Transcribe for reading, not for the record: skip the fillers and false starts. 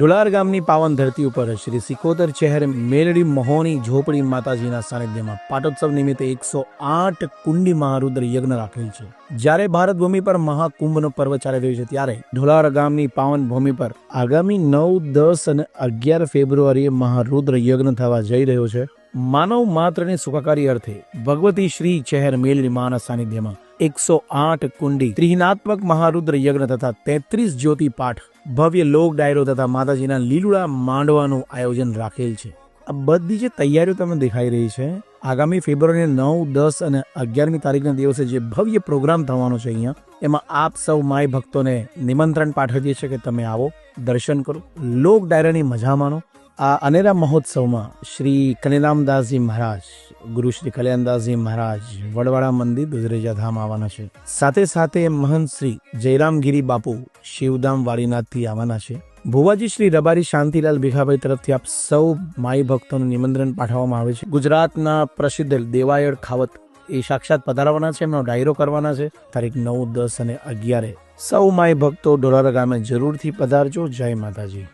ઢોલાર ગામની પાવન ધરતી ઉપર શ્રી સિકોતર ચહેર મેલડી મહોની ઝોપડી માતાજીના સાનિધ્યમાં પાટોત્સવ નિમિત્તે 108 કુંડી મહારુદ્ર યજ્ઞ રાખેલ છે। જ્યારે ભારત ભૂમિ પર મહાકુંભનો પર્વ ચાલી રહ્યો છે ત્યારે ઢોલાર ગામની પાવન ભૂમિ પર આગામી 9, 10 અને 11 ફેબ્રુઆરીએ મહારુદ્ર યજ્ઞ થવા જઈ રહ્યો છે। માનવ માત્રની સુખાકારી અર્થે ભગવતી શ્રી ચહેર મેલડી માના સાનિધ્યમાં 108 કુંડી ત્રિહિનાત્મક મહારુદ્ર યજ્ઞ તથા 33 જ્યોતિ પાઠ ભવ્ય લોક ડાયરો તથા માતાજીના લીલુડા માંડવાનું આયોજન રાખેલ છે। આ બધી જે તૈયારીઓ તમને દેખાઈ રહી છે, આગામી ફેબ્રુઆરી 9, 10 અને 11મી તારીખના દિવસે જે ભવ્ય પ્રોગ્રામ થવાનો છે અહીંયા, એમાં આપ સૌ માય ભક્તોને નિમંત્રણ પાઠવીએ છીએ કે તમે આવો, દર્શન કરો, લોક ડાયરાની મજા માનો। આ અનેરા મહોત્સવમાં શ્રી કલ્યાણદાસજી મહારાજ, ગુરુ શ્રી કલ્યાણદાસજી મહારાજ વડવાડા મંદિર દુધરેજા ધામ આવવાના છે। સાથે સાથે મહંત શ્રી જયરામગીરી બાપુ શિવધામ વાડીનાથથી આવવાના છે। ભુવાજી શ્રી રબારી શાંતિલાલ ભીખાભાઈ તરફથી આપ સૌ માઈ ભક્તોનું નિમંત્રણ પાઠવવામાં આવે છે। ગુજરાતના પ્રસિદ્ધ દેવાયળ ખાવત એ સાક્ષાત પધારવાના છે, એમનો ડાયરો કરવાના છે। તારીખ 9, 10 અને 11 સૌ માઈ ભક્તો ઢોલાર ગામે જરૂરથી પધારજો। જય માતાજી।